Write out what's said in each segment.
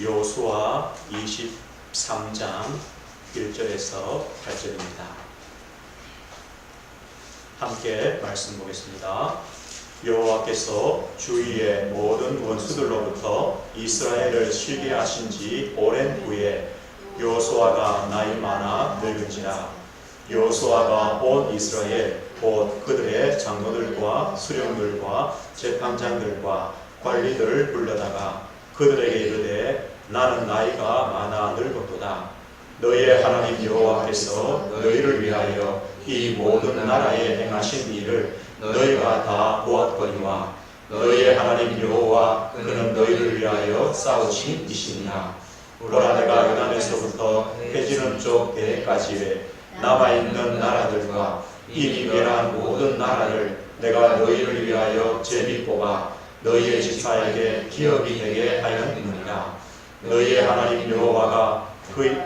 여호수아 23장 1절에서 8절입니다. 함께 말씀 보겠습니다. 여호와께서 주위의 모든 원수들로부터 이스라엘을 쉬게 하신 지 오랜 후에 여호수아가 나이 많아 늙은지라. 여호수아가 온 이스라엘 곧 그들의 장로들과 수령들과 재판장들과 관리들을 불러다가 그들에게 이르되 나는 나이가 많아 늙었도다. 너희의 하나님 여호와께서 너희를 위하여 이 모든 나라에 행하신 일을 너희가 다 보았거니와 너희의 하나님 여호와 그는 너희를 위하여 싸우신 이시니라. 보라, 내가 연안에서부터 해지는 쪽 대해까지에 남아있는 나라들과 이미 멸한 모든 나라를 내가 너희를 위하여 제비 뽑아 너희의 지파에게 기업이 되게 하였느니라. 너희의 하나님 여호와가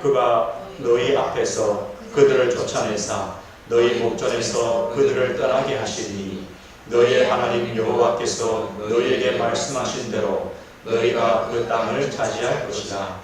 그가 너희 앞에서 그들을 쫓아내사 너희 목전에서 그들을 떠나게 하시니 너희의 하나님 여호와께서 너희에게 말씀하신 대로 너희가 그 땅을 차지할 것이다.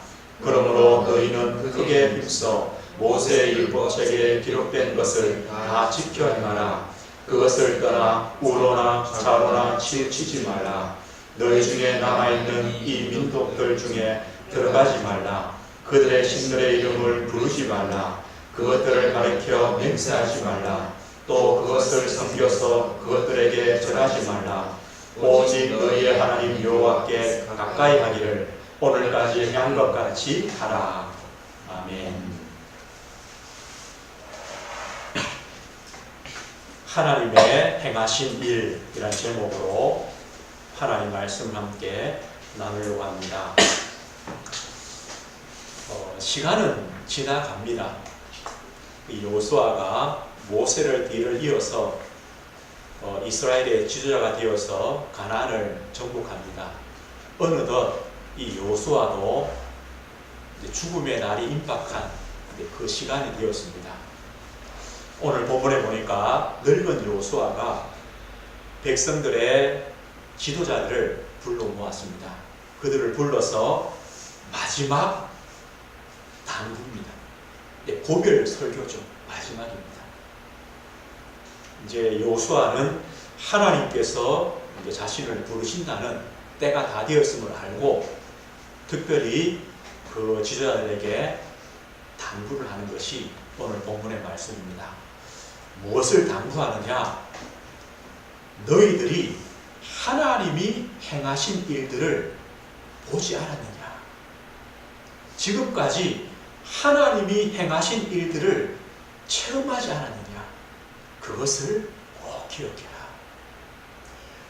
그러므로 너희는 크게 힘써 모세의 율법책에 기록된 것을 다 지켜 행하라. 그것을 떠나 우로나 좌로나 치우치지 말라. 너희 중에 남아있는 이 민족들 중에 들어가지 말라. 그들의 신들의 이름을 부르지 말라. 그것들을 가리켜 맹세하지 말라. 또 그것을 섬겨서 그것들에게 절하지 말라. 오직 너희의 하나님 여호와께 가까이 하기를 오늘까지 행한 것 같이 하라. 아멘. 하나님의 행하신 일이란 제목으로 하나님 말씀 함께 나누려고 합니다. 시간은 지나갑니다. 여호수아가 모세를 뒤를 이어서 이스라엘의 지도자가 되어서 가나안을 정복합니다. 어느덧 이 여호수아도 죽음의 날이 임박한 그 시간이 되었습니다. 오늘 본문에 보니까 늙은 여호수아가 백성들의 지도자들을 불러 모았습니다. 그들을 불러서 마지막 당부입니다. 고별 설교죠. 마지막입니다. 이제 여호수아는 하나님께서 이제 자신을 부르신다는 때가 다 되었음을 알고 특별히 그 지도자들에게 당부를 하는 것이 오늘 본문의 말씀입니다. 무엇을 당부하느냐? 너희들이 하나님이 행하신 일들을 보지 않았느냐? 지금까지 하나님이 행하신 일들을 체험하지 않았느냐? 그것을 꼭 기억해라.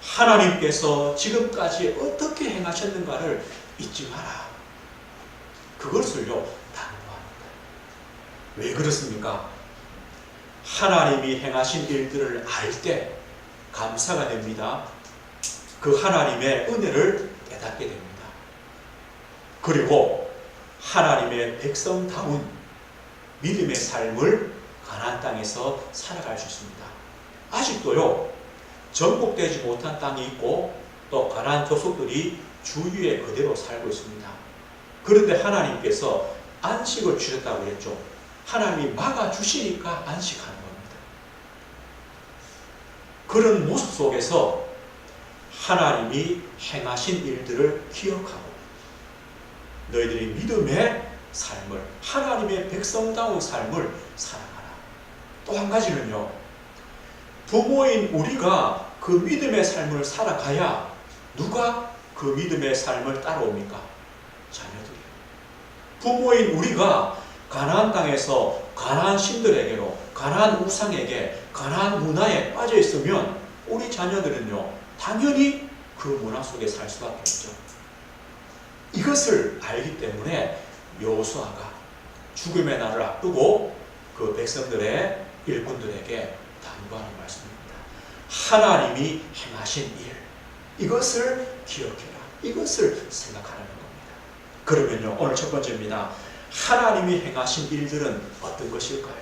하나님께서 지금까지 어떻게 행하셨는가를 잊지 마라. 그것을요 당부합니다. 왜 그렇습니까? 하나님이 행하신 일들을 알 때 감사가 됩니다. 그 하나님의 은혜를 깨닫게 됩니다. 그리고 하나님의 백성다운 믿음의 삶을 가나안 땅에서 살아갈 수 있습니다. 아직도요 정복되지 못한 땅이 있고 또 가나안 족속들이 주위에 그대로 살고 있습니다. 그런데 하나님께서 안식을 주셨다고 했죠. 하나님이 막아주시니까 안식하는 겁니다. 그런 모습 속에서 하나님이 행하신 일들을 기억하고 너희들이 믿음의 삶을, 하나님의 백성다운 삶을 살아가라. 또 한 가지는요, 부모인 우리가 그 믿음의 삶을 살아가야 누가 그 믿음의 삶을 따라옵니까? 자녀들이요. 부모인 우리가 가나안 땅에서 가나안 신들에게로, 가나안 우상에게, 가나안 문화에 빠져 있으면 우리 자녀들은요 당연히 그 문화 속에 살 수밖에 없죠. 이것을 알기 때문에 여호수아가 죽음의 날을 앞두고 그 백성들의 일꾼들에게 당부하는 말씀입니다. 하나님이 행하신 일, 이것을 기억해라. 이것을 생각하라는 겁니다. 그러면요 오늘 첫 번째입니다. 하나님이 행하신 일들은 어떤 것일까요?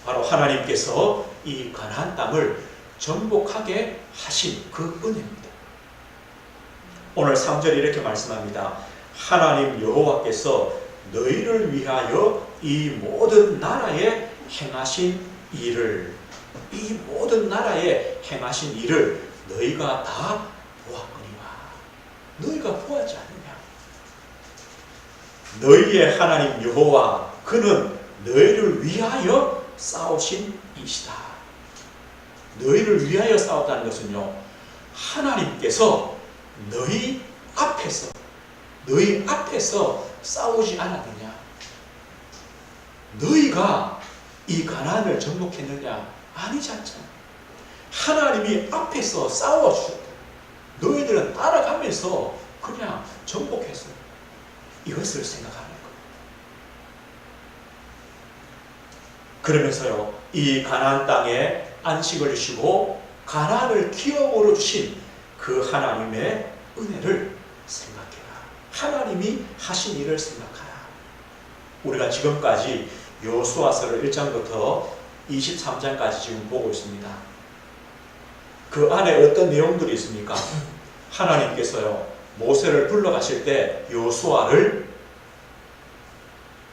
바로 하나님께서 이 가나안 땅을 정복하게 하신 그 은혜입니다. 오늘 3절에 이렇게 말씀합니다. 하나님 여호와께서 너희를 위하여 이 모든 나라에 행하신 일을, 이 모든 나라에 행하신 일을 너희가 다 보았거니와. 너희가 보았지 않느냐? 너희의 하나님 여호와, 그는 너희를 위하여 싸우신 이시다. 너희를 위하여 싸웠다는 것은요, 하나님께서 너희 앞에서 싸우지 않았느냐? 너희가 이 가나안을 정복했느냐? 아니지 않잖아. 하나님이 앞에서 싸워주셨다. 너희들은 따라가면서 그냥 정복했어. 이것을 생각하는 거예요. 그러면서요, 이 가나안 땅에 안식을 주시고 가나안을 기업으로 주신 그 하나님의 은혜를 생각해라. 하나님이 하신 일을 생각하라. 우리가 지금까지 여호수아서를 1장부터 23장까지 지금 보고 있습니다. 그 안에 어떤 내용들이 있습니까? 하나님께서요, 모세를 불러가실 때 여호수아를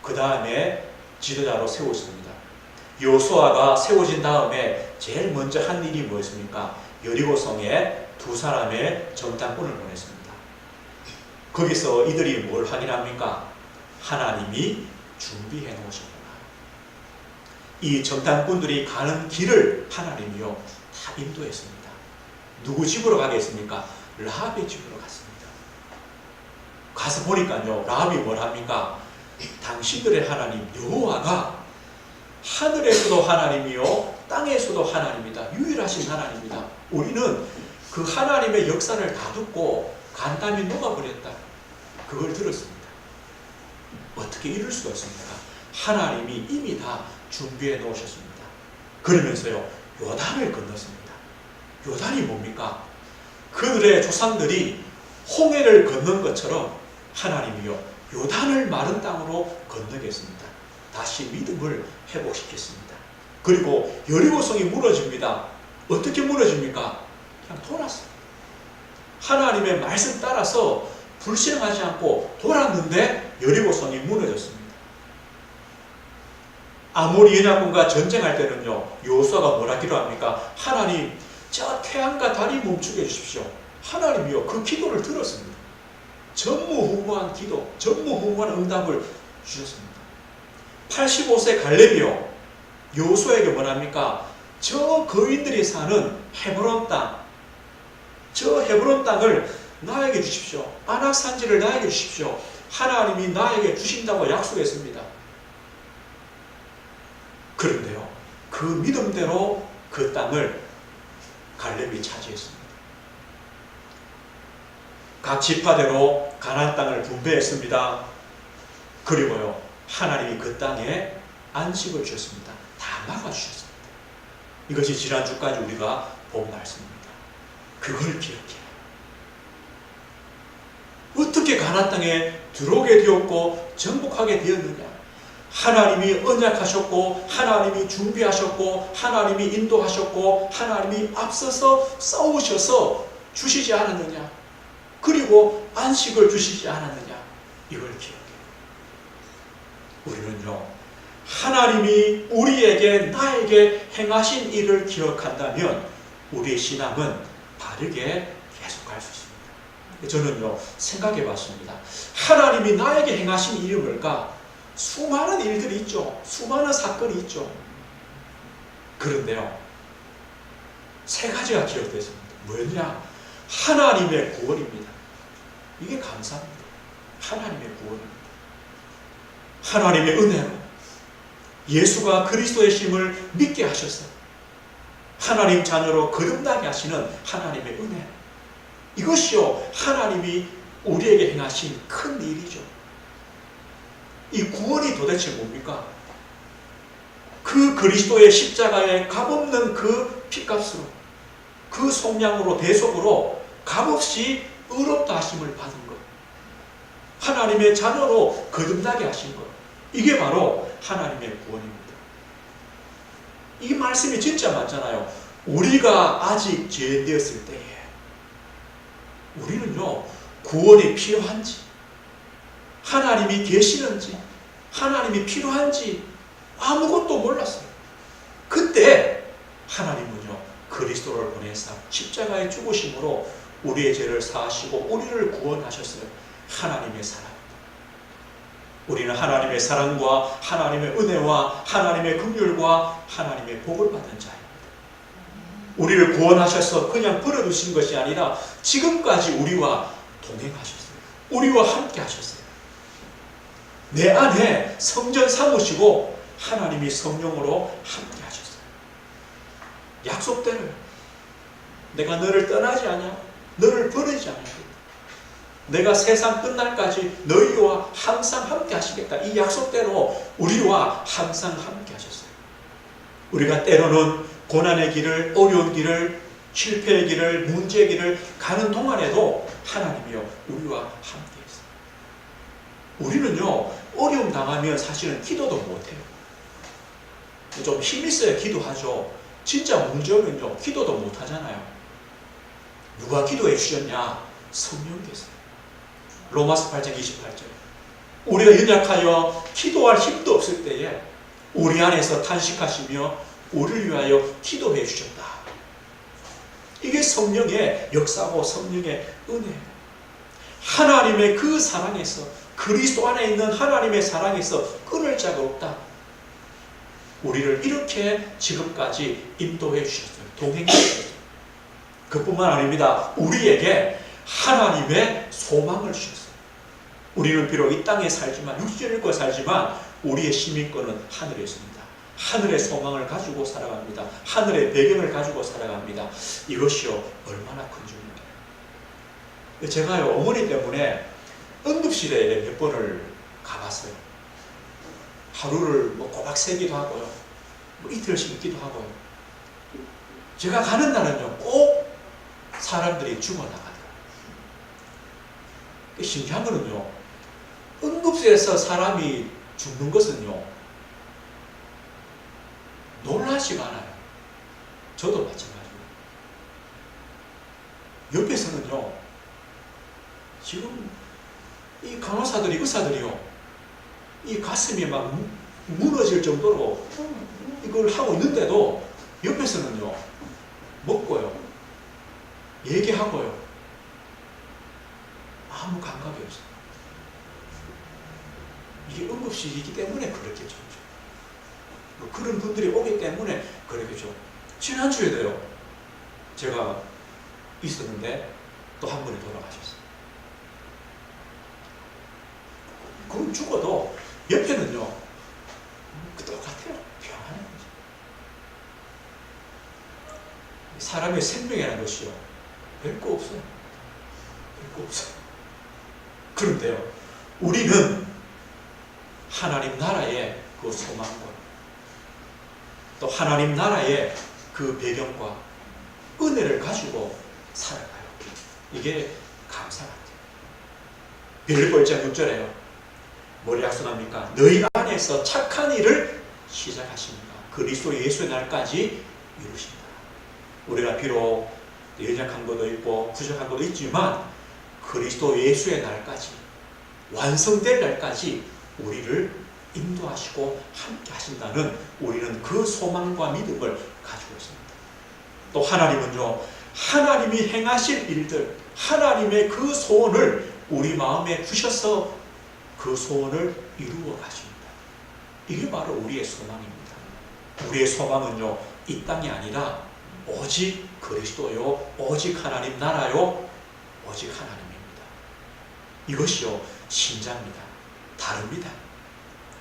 그 다음에 지도자로 세우십니다. 여호수아가 세워진 다음에 제일 먼저 한 일이 뭐였습니까? 여리고성에 두 사람의 정탐꾼을 보냈습니다. 거기서 이들이 뭘 확인합니까? 하나님이 준비해 놓으셨구나. 이 정탐꾼들이 가는 길을 하나님이요 다 인도했습니다. 누구 집으로 가겠습니까? 라합의 집으로 갔습니다. 가서 보니까요, 라합이 뭘 합니까? 당신들의 하나님 여호와가 하늘에서도 하나님이요 땅에서도 하나님이다. 유일하신 하나님이다. 우리는 그 하나님의 역사를 다 듣고 간담이 녹아버렸다. 그걸 들었습니다. 어떻게 이럴 수가 있습니까? 하나님이 이미 다 준비해 놓으셨습니다. 그러면서요, 요단을 건넜습니다. 요단이 뭡니까? 그들의 조상들이 홍해를 건넌 것처럼 하나님이요 요단을 마른 땅으로 건너겠습니다. 다시 믿음을 회복시켰습니다. 그리고 여리고성이 무너집니다. 어떻게 무너집니까? 그냥 돌았어요. 하나님의 말씀 따라서 불신하지 않고 돌았는데 여리고성이 무너졌습니다. 아모리 연합군과 전쟁할 때는요, 여호수아가 뭐라 기도합니까? 하나님, 저 태양과 달이 멈추게 해주십시오. 하나님이요 그 기도를 들었습니다. 전무후무한 기도, 전무후무한 응답을 주셨습니다. 85세 갈렙이요 여호수아에게 뭐랍니까? 저 거인들이 사는 헤브론 땅, 저 헤브론 땅을 나에게 주십시오. 아낙 산지를 나에게 주십시오. 하나님이 나에게 주신다고 약속했습니다. 그런데요, 그 믿음대로 그 땅을 갈렙이 차지했습니다. 각 지파대로 가나안 땅을 분배했습니다. 그리고요, 하나님이 그 땅에 안식을 주셨습니다. 다 막아주셨습니다. 이것이 지난주까지 우리가 본 말씀입니다. 그걸 기억해요. 어떻게 가나안 땅에 들어오게 되었고 정복하게 되었느냐? 하나님이 언약하셨고, 하나님이 준비하셨고, 하나님이 인도하셨고, 하나님이 앞서서 싸우셔서 주시지 않았느냐? 그리고 안식을 주시지 않았느냐? 이걸 기억해요. 우리는요, 하나님이 우리에게, 나에게 행하신 일을 기억한다면 우리의 신앙은 바르게 계속할 수 있습니다. 저는요, 생각해 봤습니다. 하나님이 나에게 행하신 일이 뭘까? 수많은 일들이 있죠. 수많은 사건이 있죠. 그런데요, 세 가지가 기억됐습니다. 뭐였냐? 하나님의 구원입니다. 이게 감사합니다. 하나님의 구원입니다. 하나님의 은혜로 예수가 그리스도의 심을 믿게 하셔서 하나님 자녀로 거듭나게 하시는 하나님의 은혜. 이것이요, 하나님이 우리에게 행하신 큰 일이죠. 이 구원이 도대체 뭡니까? 그 그리스도의 십자가의 값없는 그 피값으로, 그 속량으로, 대속으로 값없이 의롭다 하심을 받은 것, 하나님의 자녀로 거듭나게 하신 것, 이게 바로 하나님의 구원입니다. 이 말씀이 진짜 맞잖아요. 우리가 아직 죄인 되었을 때에 우리는요, 구원이 필요한지, 하나님이 계시는지, 하나님이 필요한지 아무것도 몰랐어요. 그때 하나님은요, 그리스도를 보내사 십자가의 죽으심으로 우리의 죄를 사하시고 우리를 구원하셨어요. 하나님의 사랑. 우리는 하나님의 사랑과 하나님의 은혜와 하나님의 긍휼과 하나님의 복을 받는 자입니다. 우리를 구원하셔서 그냥 버려두신 것이 아니라 지금까지 우리와 동행하셨어요. 우리와 함께 하셨어요. 내 안에 성전 삼으시고 하나님이 성령으로 함께 하셨어요. 약속대로 내가 너를 떠나지 않냐, 너를 버리지 않냐, 내가 세상 끝날까지 너희와 항상 함께 하시겠다. 이 약속대로 우리와 항상 함께 하셨어요. 우리가 때로는 고난의 길을, 어려운 길을, 실패의 길을, 문제의 길을 가는 동안에도 하나님이요, 우리와 함께 했어요. 우리는요, 어려움 당하면 사실은 기도도 못해요. 좀 힘 있어야 기도하죠. 진짜 문제면요, 기도도 못하잖아요. 누가 기도해 주셨냐? 성령께서. 로마서 8장 28절. 우리가 연약하여 기도할 힘도 없을 때에 우리 안에서 탄식하시며 우리를 위하여 기도해 주셨다. 이게 성령의 역사고 성령의 은혜예요. 하나님의 그 사랑에서, 그리스도 안에 있는 하나님의 사랑에서 끊을 자가 없다. 우리를 이렇게 지금까지 인도해 주셨어요. 동행해 주셨어요. 그뿐만 아닙니다. 우리에게 하나님의 소망을 주셨어요. 우리는 비록 이 땅에 살지만, 육신일과 살지만 우리의 시민권은 하늘에 있습니다. 하늘의 소망을 가지고 살아갑니다. 하늘의 배경을 가지고 살아갑니다. 이것이요, 얼마나 큰 중입니다. 제가요, 어머니 때문에 응급실에 몇 번을 가봤어요. 하루를 뭐 꼬박 새기도 하고요, 뭐 이틀씩 있기도 하고요. 제가 가는 날은요, 꼭 사람들이 죽어나가더라고요. 신기한 거는요, 응급실에서 사람이 죽는 것은요, 놀라지가 않아요. 저도 마찬가지고. 옆에서는요, 지금 이 간호사들이, 의사들이요, 이 가슴이 막 무너질 정도로 이걸 하고 있는데도 옆에서는요, 먹고요, 얘기하고요, 아무 감각이 없어요. 이게 응급실이기 때문에 그렇겠죠. 그런 분들이 오기 때문에 그러겠죠. 지난주에도요, 제가 있었는데 또 한 분이 돌아가셨어요. 그럼 죽어도 옆에는요, 똑같아요. 평안한 거죠. 사람의 생명이라는 것이요, 별거 없어요. 별거 없어요. 그런데요, 우리는 하나님 나라의 그 소망과 또 하나님 나라의 그 배경과 은혜를 가지고 살아가요. 이게 감사 같아요. 빌립보 1장 6절에요. 뭘 약속합니까? 너희 안에서 착한 일을 시작하십니다. 그리스도 예수의 날까지 이루신다. 우리가 비록 연약한 것도 있고 부족한 것도 있지만 그리스도 예수의 날까지, 완성될 날까지 우리를 인도하시고 함께 하신다는, 우리는 그 소망과 믿음을 가지고 있습니다. 또 하나님은요, 하나님이 행하실 일들, 하나님의 그 소원을 우리 마음에 두셔서 그 소원을 이루어 가십니다. 이게 바로 우리의 소망입니다. 우리의 소망은요, 이 땅이 아니라 오직 그리스도요, 오직 하나님 나라요, 오직 하나님입니다. 이것이요, 신자입니다. 다릅니다.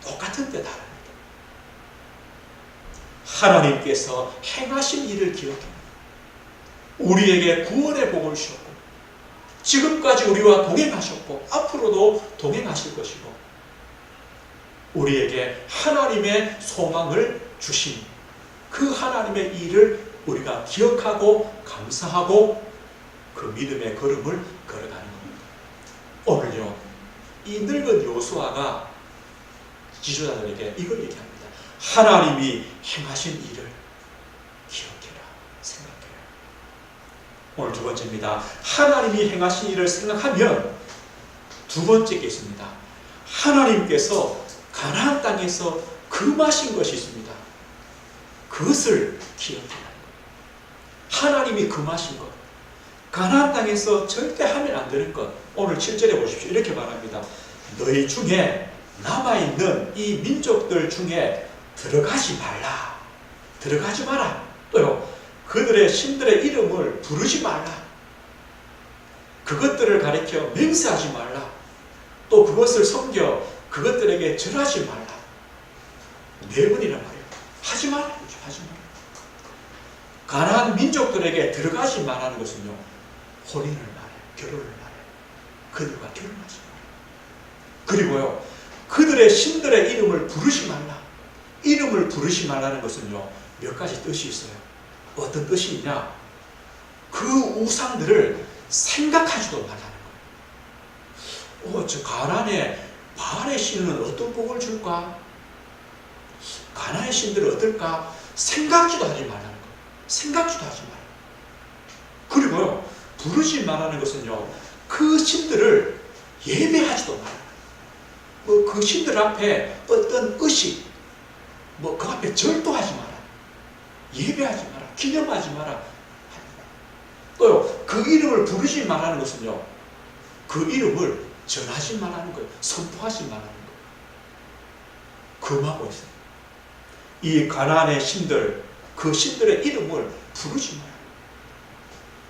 똑같은데 다릅니다. 하나님께서 행하신 일을 기억합니다. 우리에게 구원의 복을 주셨고, 지금까지 우리와 동행하셨고, 앞으로도 동행하실 것이고, 우리에게 하나님의 소망을 주신 그 하나님의 일을 우리가 기억하고 감사하고 그 믿음의 걸음을 걸어가는 겁니다. 오늘요, 이 늙은 여호수아가 지도자들에게 이걸 얘기합니다. 하나님이 행하신 일을 기억해라, 생각해라. 오늘 두 번째입니다. 하나님이 행하신 일을 생각하면 두 번째 게 있습니다. 하나님께서 가나안 땅에서 금하신 것이 있습니다. 그것을 기억해야 합니다. 하나님이 금하신 것, 가나안 땅에서 절대 하면 안 되는 것. 오늘 7절에 보십시오. 이렇게 말합니다. 너희 중에 남아있는 이 민족들 중에 들어가지 말라. 들어가지 마라. 또요, 그들의 신들의 이름을 부르지 말라. 그것들을 가리켜 맹세하지 말라. 또 그것을 섬겨 그것들에게 절하지 말라. 4번이란 말이에요. 하지 말라. 하지 말라. 가나안 민족들에게 들어가지 말라는 것은요, 혼인을 말해요. 결혼을 말해요. 그들과 결혼하지 말라. 그리고요, 그들의 신들의 이름을 부르지 말라. 이름을 부르지 말라는 것은요, 몇 가지 뜻이 있어요. 어떤 뜻이 있냐? 그 우상들을 생각하지도 말라는 거예요. 저 가나안의 바알의 신은 어떤 복을 줄까? 가나안의 신들은 어떨까? 생각지도 하지 말라는 거예요. 생각지도 하지 말아요. 그리고요, 부르지 말라는 것은요, 그 신들을 예배하지도 말아요. 그 신들 앞에 어떤 의식, 그 앞에 절도하지 마라. 예배하지 마라. 기념하지 마라. 또요, 그 이름을 부르지 말라는 것은요, 그 이름을 전하지 말라는 거예요. 선포하지 말라는 거예요. 금하고 있어요. 이 가나안의 신들, 그 신들의 이름을 부르지 말아요.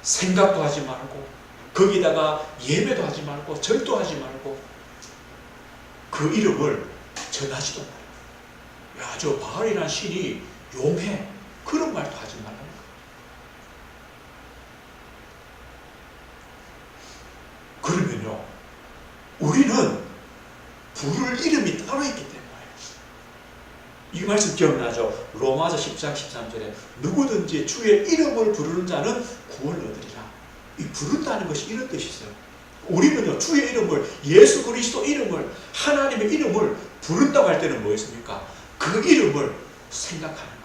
생각도 하지 말고, 거기다가 예배도 하지 말고, 절도하지 말고, 그 이름을 전하지도 말아요. 야, 저 바알이라는 신이 용해. 그런 말도 하지 말라는 거예요. 그러면요, 우리는 부를 이름이 따로 있기 때문에, 이 말씀 기억나죠? 로마서 10장 13절에 누구든지 주의 이름을 부르는 자는 구원을 얻으리라. 이 부른다는 것이 이런 뜻이 있어요. 우리는요, 주의 이름을, 예수 그리스도 이름을, 하나님의 이름을 부른다고 할 때는 뭐였습니까? 그 이름을 생각하는 거예요.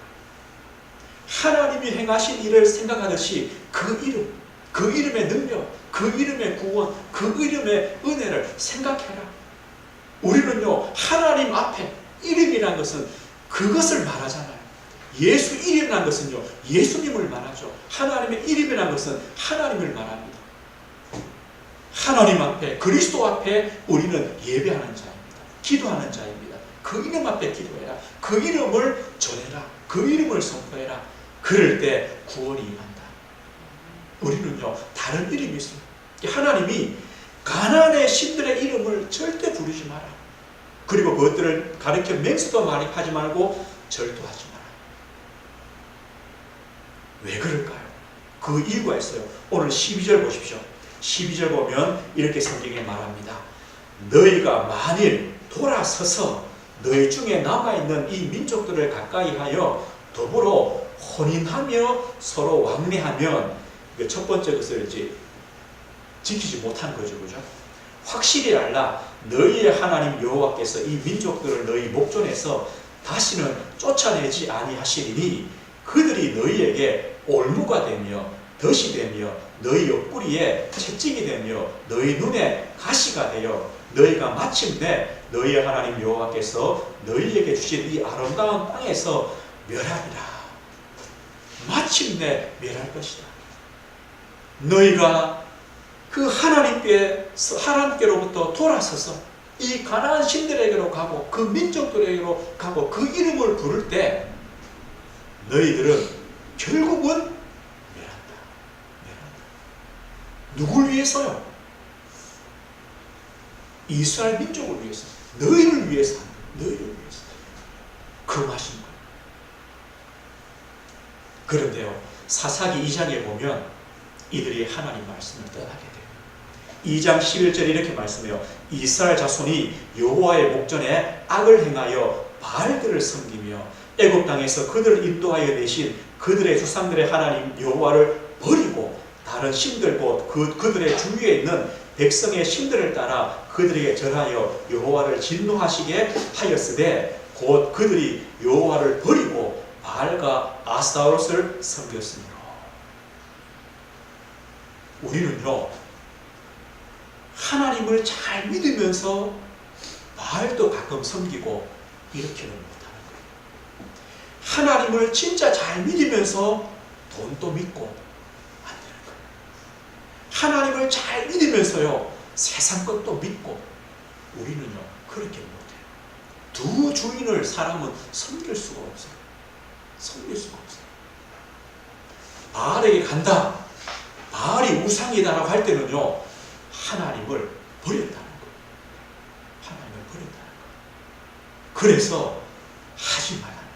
하나님이 행하신 일을 생각하듯이 그 이름, 그 이름의 능력, 그 이름의 구원, 그 이름의 은혜를 생각해라. 우리는요, 하나님 앞에 이름이라는 것은 그것을 말하잖아요. 예수 이름이라는 것은요, 예수님을 말하죠. 하나님의 이름이라는 것은 하나님을 말합니다. 하나님 앞에, 그리스도 앞에 우리는 예배하는 자입니다. 기도하는 자입니다. 그 이름 앞에 기도해라. 그 이름을 전해라. 그 이름을 선포해라. 그럴 때 구원이 임한다. 우리는요, 다른 이름이 있어요. 하나님이 가나안의 신들의 이름을 절대 부르지 마라. 그리고 그것들을 가르쳐 맹세도 하지 말고 절도하지 마라. 왜 그럴까요? 그 이유가 있어요. 오늘 12절 보십시오. 12절 보면 이렇게 성경에 말합니다. 너희가 만일 돌아서서 너희 중에 남아있는 이 민족들을 가까이 하여 더불어 혼인하며 서로 왕래하면, 첫 번째 것을 이제 지키지 못한 거죠. 그죠? 확실히 알라. 너희의 하나님 여호와께서 이 민족들을 너희 목전에서 다시는 쫓아내지 아니하시리니 그들이 너희에게 올무가 되며 덫이 되며 너희 옆구리에 채찍이 되며 너희 눈에 가시가 되어 너희가 마침내 너희의 하나님 여호와께서 너희에게 주신 이 아름다운 땅에서 멸하리라. 마침내 멸할 것이다. 너희가 그 하나님께로부터 돌아서서 이 가나안 신들에게로 가고 그 민족들에게로 가고 그 이름을 부를 때 너희들은 결국은 멸한다. 누굴 위해서요? 이스라엘 민족을 위해서, 너희를 위해서, 너희를 위해서 금하신 거예요. 그런데요, 사사기 2장에 보면 이들이 하나님 말씀을 떠나게 돼요. 2장 11절에 이렇게 말씀해요. 이스라엘 자손이 여호와의 목전에 악을 행하여 바알들을 섬기며 애굽 땅에서 그들을 인도하여 내신 그들의 조상들의 하나님 여호와를 버리고 다른 신들 곧 그들의 주위에 있는 백성의 신들을 따라 그들에게 절하여 여호와를 진노하시게 하였으되 곧 그들이 여호와를 버리고 바알과 아스타롯을 섬겼으므로. 우리는요, 하나님을 잘 믿으면서 바알도 가끔 섬기고 이렇게는 못하는 거예요. 하나님을 진짜 잘 믿으면서 돈도 믿고 안 되는 거예요. 하나님을 잘 믿으면서요 세상 것도 믿고 우리는요 그렇게 못해요. 두 주인을 사람은 섬길 수가 없어요. 섬길 수가 없어요. 바알에게 간다, 바알이 우상이다라고 할 때는요 하나님을 버렸다는 거예요. 하나님을 버렸다는 거예요. 그래서 하지 말라는 거예요.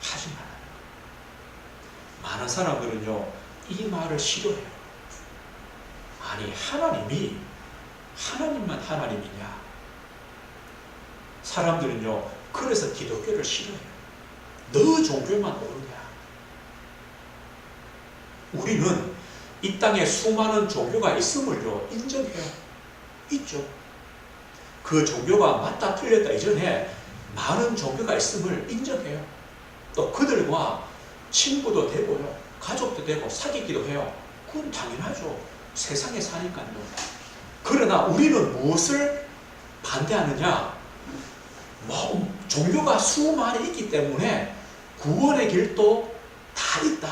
하지 말라는 거예요. 많은 사람들은요 이 말을 싫어해요. 아니 하나님만 하나님이냐? 사람들은요 그래서 기독교를 싫어해요. 너 종교만 오르냐? 우리는 이 땅에 수많은 종교가 있음을요 인정해요. 있죠. 그 종교가 맞다 틀렸다 이전에 많은 종교가 있음을 인정해요. 또 그들과 친구도 되고요 가족도 되고 사귀기도 해요. 그건 당연하죠. 세상에 사니까요. 그러나 우리는 무엇을 반대하느냐? 종교가 수많이 있기 때문에 구원의 길도 다 있다.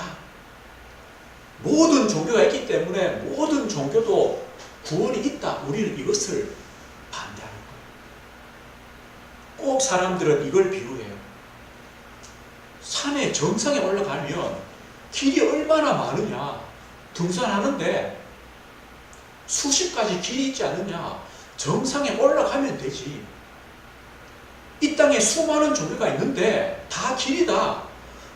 모든 종교가 있기 때문에 모든 종교도 구원이 있다. 우리는 이것을 반대하는 거예요. 꼭 사람들은 이걸 비유해요. 산의 정상에 올라가면 길이 얼마나 많으냐. 등산하는데 수십 가지 길이 있지 않느냐. 정상에 올라가면 되지. 이 땅에 수많은 종교가 있는데 다 길이다.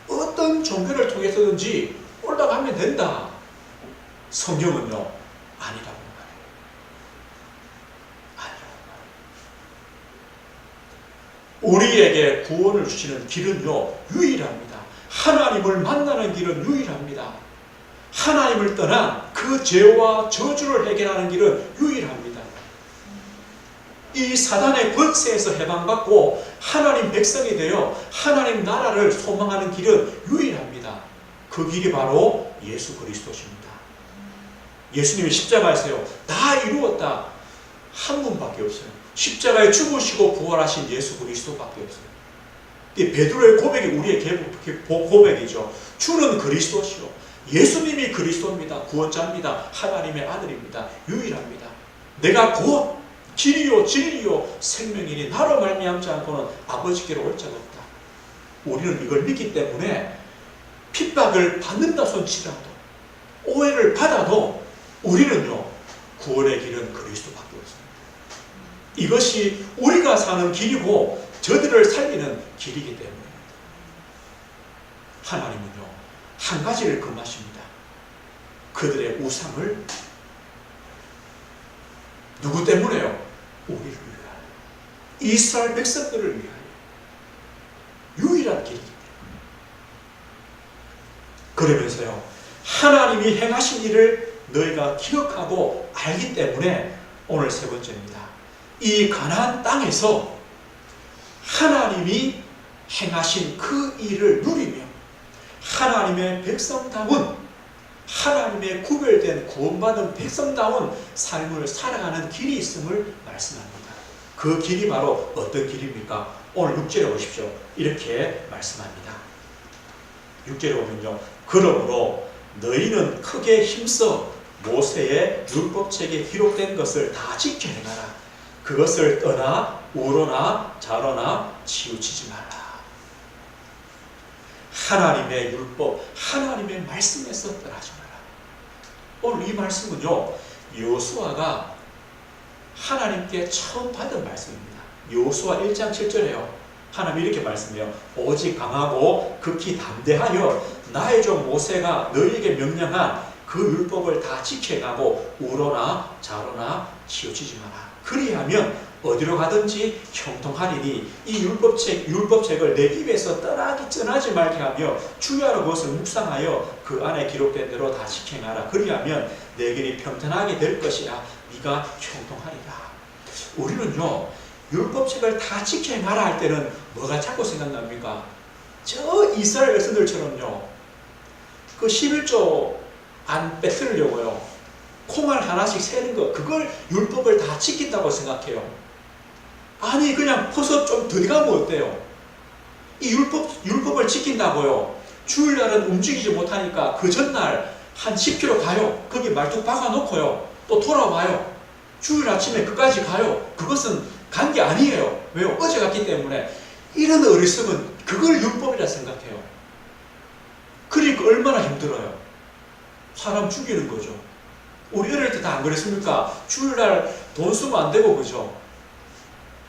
어떤 종교를 통해서든지 올라가면 된다. 성경은요 아니라고 말해요. 아니라고 말해요. 우리에게 구원을 주시는 길은요 유일합니다. 하나님을 만나는 길은 유일합니다. 하나님을 떠난 그 죄와 저주를 해결하는 길은 유일합니다. 이 사단의 권세에서 해방받고 하나님 백성이 되어 하나님 나라를 소망하는 길은 유일합니다. 그 길이 바로 예수 그리스도십니다. 예수님이 십자가에서요 다 이루었다. 한 분밖에 없어요. 십자가에 죽으시고 부활하신 예수 그리스도밖에 없어요. 이 베드로의 고백이 우리의 고백이죠. 주는 그리스도시요 예수님이 그리스도입니다. 구원자입니다. 하나님의 아들입니다. 유일합니다. 내가 곧 길이요 진리요 생명이니 나로 말미암지 않고는 아버지께로 올 자가 없다. 우리는 이걸 믿기 때문에 핍박을 받는다 손치라도 오해를 받아도 우리는요 구원의 길은 그리스도밖에 없습니다. 이것이 우리가 사는 길이고 저들을 살리는 길이기 때문입니다. 하나님은요 한 가지를 금하십니다. 그들의 우상을 누구 때문에요? 우리를 위하여, 이스라엘 백성들을 위하여 유일한 길입니다. 그러면서요 하나님이 행하신 일을 너희가 기억하고 알기 때문에 오늘 세 번째입니다. 이 가나안 땅에서 하나님이 행하신 그 일을 누리며 하나님의 백성다운 하나님의 구별된 구원받은 백성다운 삶을 살아가는 길이 있음을 말씀합니다. 그 길이 바로 어떤 길입니까? 오늘 6절에 오십시오. 이렇게 말씀합니다. 6절에 보면요 그러므로 너희는 크게 힘써 모세의 율법책에 기록된 것을 다 지켜 행하라. 그것을 떠나 우로나 좌로나 치우치지 마라. 하나님의 율법, 하나님의 말씀에서 떠나지 마라. 오늘 이 말씀은요 여호수아가 하나님께 처음 받은 말씀입니다. 여호수아 1장 7절에요 하나님이 이렇게 말씀해요. 오직 강하고 극히 담대하여 나의 종 모세가 너희에게 명령한 그 율법을 다 지켜가고 우로나 좌로나 치우치지 마라. 그리하면 어디로 가든지 형통하리니 이 율법책을 내 입에서 떠나지 말게 하며 주야로 그것을 묵상하여 그 안에 기록된 대로 다 지켜가라. 그리하면 내 길이 평탄하게 될 것이라. 네가 형통하리라. 우리는요 율법책을 다 지켜가라 할 때는 뭐가 자꾸 생각납니까? 저 이스라엘 백성들처럼요 그 11조 안 빼뜨리려고요 콩알 하나씩 세는 거 그걸 율법을 다 지킨다고 생각해요. 아니 그냥 퍼서 좀 들어가면 어때요? 이 율법을 지킨다고요. 주일날은 움직이지 못하니까 그 전날 한 10km 가요. 거기 말뚝 박아놓고요. 또 돌아와요. 주일 아침에 그까지 가요. 그것은 간 게 아니에요. 왜요? 어제 갔기 때문에. 이런 어리석은 그걸 율법이라 생각해요. 그러니까 얼마나 힘들어요. 사람 죽이는 거죠. 우리 어릴 때 다 안 그랬습니까? 주일날 돈 쓰면 안 되고 그죠?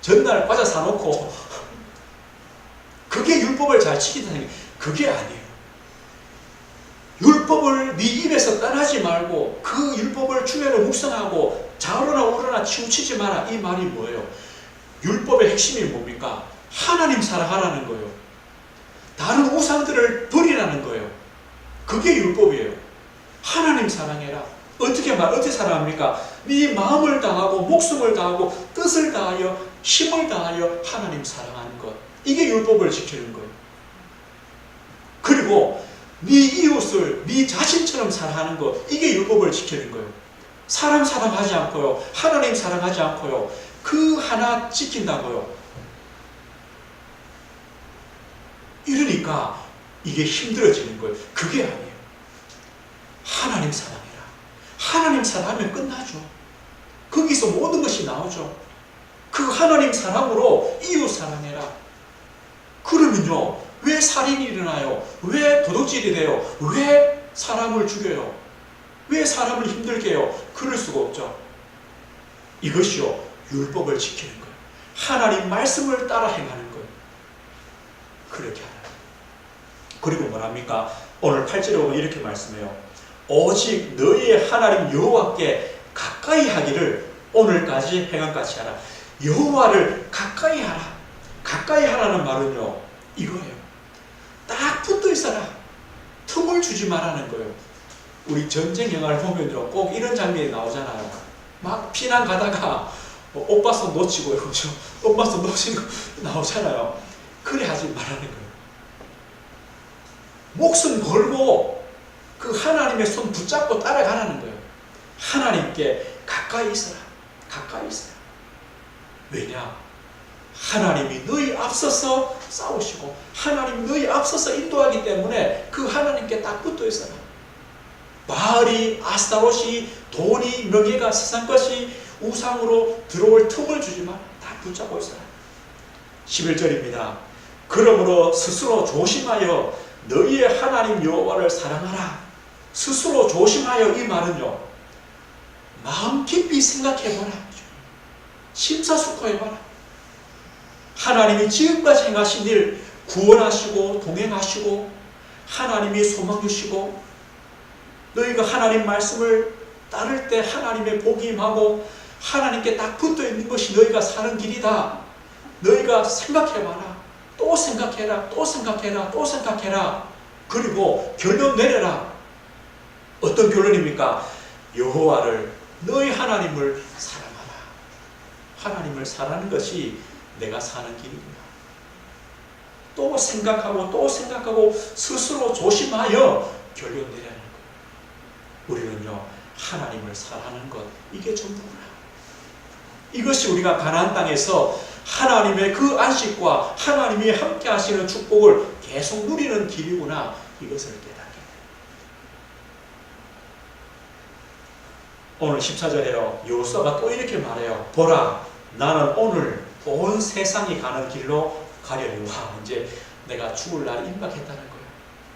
전날 과자 사놓고 그게 율법을 잘 지킨다는 게 그게 아니에요. 율법을 네 입에서 떠나지 말고 그 율법을 주야로 묵상하고 좌우로나 우로나 치우치지 마라. 이 말이 뭐예요? 율법의 핵심이 뭡니까? 하나님 사랑하라는 거예요. 다른 우상들을 버리라는 거예요. 그게 율법이에요. 하나님 사랑해라. 어떻게 사랑합니까? 네 마음을 다하고 목숨을 다하고 뜻을 다하여 힘을 다하여 하나님 사랑하는 것. 이게 율법을 지키는 거예요. 그리고 네 이웃을 네 자신처럼 사랑하는 것. 이게 율법을 지키는 거예요. 사람 사랑하지 않고요. 하나님 사랑하지 않고요. 그 하나 지킨다고요. 이러니까 이게 힘들어지는 거예요. 그게 아니에요. 하나님 사랑해라. 하나님 사랑하면 끝나죠. 거기서 모든 것이 나오죠. 그 하나님 사랑으로 이웃 사랑해라. 그러면요. 왜 살인이 일어나요? 왜 도둑질이 돼요? 왜 사람을 죽여요? 왜 사람을 힘들게 해요? 그럴 수가 없죠. 이것이요. 율법을 지키는 거예요. 하나님 말씀을 따라 행하는 거예요. 그렇게 하라. 그리고 뭐랍니까? 오늘 8절에 보면 이렇게 말씀해요. 오직 너희의 하나님 여호와께 가까이 하기를 오늘까지 행함같이 하라. 여호와를 가까이 하라. 가까이 하라는 말은요. 이거예요. 딱 붙어 있어라. 틈을 주지 말라는 거예요. 우리 전쟁 영화를 보면요. 꼭 이런 장면이 나오잖아요. 막 피난 가다가 오빠 손 놓치고 그렇죠. 오빠 손 놓치고 나오잖아요. 그래 하지 말라는 거예요. 목숨 걸고 그 하나님의 손 붙잡고 따라가라는 거예요. 하나님께 가까이 있어라. 가까이 있어라. 왜냐? 하나님이 너희 앞서서 싸우시고 하나님이 너희 앞서서 인도하기 때문에 그 하나님께 딱 붙어 있어라. 바알이, 아스타롯이, 돈이, 명예가, 세상 것이 우상으로 들어올 틈을 주지 마. 다 붙잡고 있어라. 11절입니다. 그러므로 스스로 조심하여 너희의 하나님 여호와를 사랑하라. 스스로 조심하여 이 말은요. 마음 깊이 생각해보라. 심사숙고해봐라. 하나님이 지금까지 행하신 일 구원하시고 동행하시고 하나님이 소망 주시고 너희가 하나님 말씀을 따를 때 하나님의 복이 임하고 하나님께 딱 붙어 있는 것이 너희가 사는 길이다. 너희가 생각해봐라. 또 생각해라. 또 생각해라. 또 생각해라. 그리고 결론 내려라. 어떤 결론입니까? 여호와를 너희 하나님을 사랑하라. 하나님을 사랑하는 것이 내가 사는 길이구나. 또 생각하고 또 생각하고 스스로 조심하여 결론 내려는 거예요. 우리는요 하나님을 사랑하는 것 이게 전부구나. 이것이 우리가 가나안 땅에서 하나님의 그 안식과 하나님이 함께 하시는 축복을 계속 누리는 길이구나. 이것을 깨닫게 돼요. 오늘 14절에요. 여호수아가 또 이렇게 말해요. 보라, 나는 오늘 온 세상이 가는 길로 가려니와. 이제 내가 죽을 날이 임박했다는 거예요.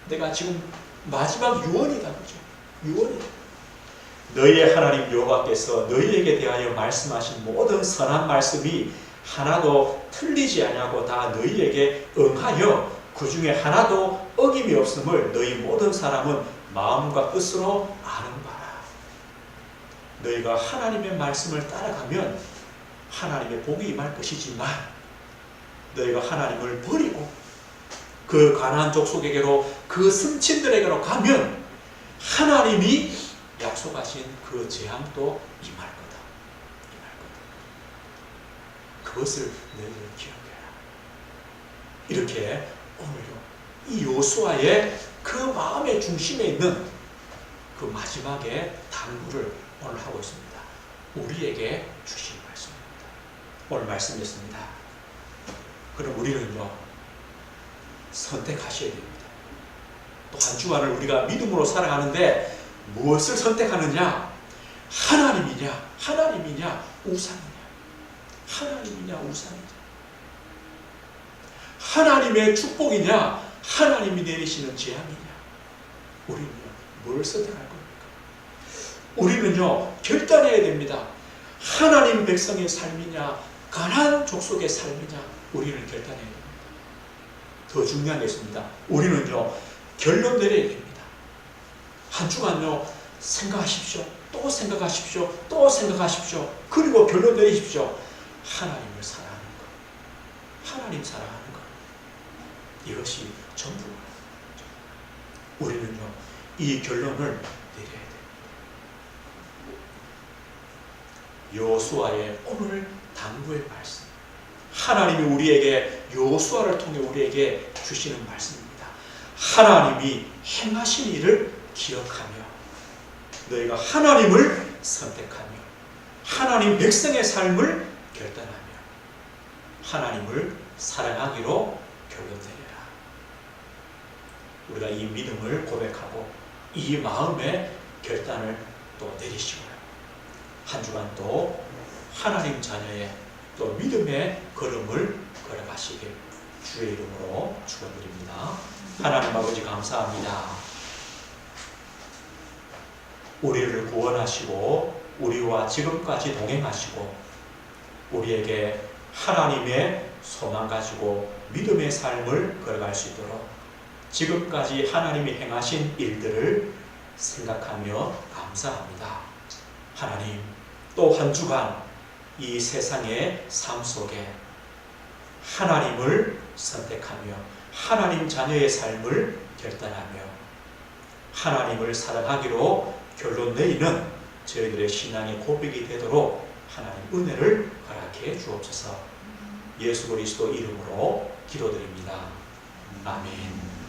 내가 지금 마지막 유언이다. 그죠? 유언이다. 너희의 하나님 여호와께서 너희에게 대하여 말씀하신 모든 선한 말씀이 하나도 틀리지 아니하고 다 너희에게 응하여 그 중에 하나도 어김이 없음을 너희 모든 사람은 마음과 뜻으로 아는 바라. 너희가 하나님의 말씀을 따라가면 하나님의 복이 임할 것이지만 너희가 하나님을 버리고 그 가나안 족속에게로 그 승친들에게로 가면 하나님이 약속하신 그 재앙도 임할 거다. 임할 거다. 그것을 너희들 기억해라. 이렇게 오늘요 이 여호수아의 그 마음의 중심에 있는 그 마지막에 당부를 오늘 하고 있습니다. 우리에게 주신 말씀입니다. 오늘 말씀이었습니다. 그럼 우리는요, 선택하셔야 됩니다. 또 한 주간을 우리가 믿음으로 살아가는데 무엇을 선택하느냐? 하나님이냐, 우상이냐? 하나님이냐, 우상이냐? 하나님의 축복이냐, 하나님이 내리시는 재앙이냐? 우리는요, 뭘 선택할 겁니까? 우리는요, 결단해야 됩니다. 하나님 백성의 삶이냐, 가나안 족속의 삶이냐, 우리는 결단해야 됩니다. 더 중요한 게 있습니다. 우리는요, 결론 내려야 됩니다. 한 주간요, 생각하십시오. 또 생각하십시오. 또 생각하십시오. 그리고 결론 내리십시오. 하나님을 사랑하는 것. 하나님 사랑하는 것. 이것이 전부가. 우리는요, 이 결론을 내려야 됩니다. 여호수아의 오늘 당부의 말씀. 하나님이 우리에게 여호수아를 통해 우리에게 주시는 말씀입니다. 하나님이 행하신 일을 기억하며 너희가 하나님을 선택하며 하나님 백성의 삶을 결단하며 하나님을 사랑하기로 결론내려라. 우리가 이 믿음을 고백하고 이 마음의 결단을 또 내리시고요. 한 주간 또 하나님 자녀의 또 믿음의 걸음을 걸어가시길 주의 이름으로 축원드립니다. 하나님 아버지 감사합니다. 우리를 구원하시고 우리와 지금까지 동행하시고 우리에게 하나님의 소망 가지고 믿음의 삶을 걸어갈 수 있도록 지금까지 하나님이 행하신 일들을 생각하며 감사합니다. 하나님, 또 한 주간 이 세상의 삶 속에 하나님을 선택하며 하나님 자녀의 삶을 결단하며 하나님을 사랑하기로 결론 내리는 저희들의 신앙의 고백이 되도록 하나님 은혜를 허락해 주옵소서. 예수 그리스도 이름으로 기도드립니다. 아멘.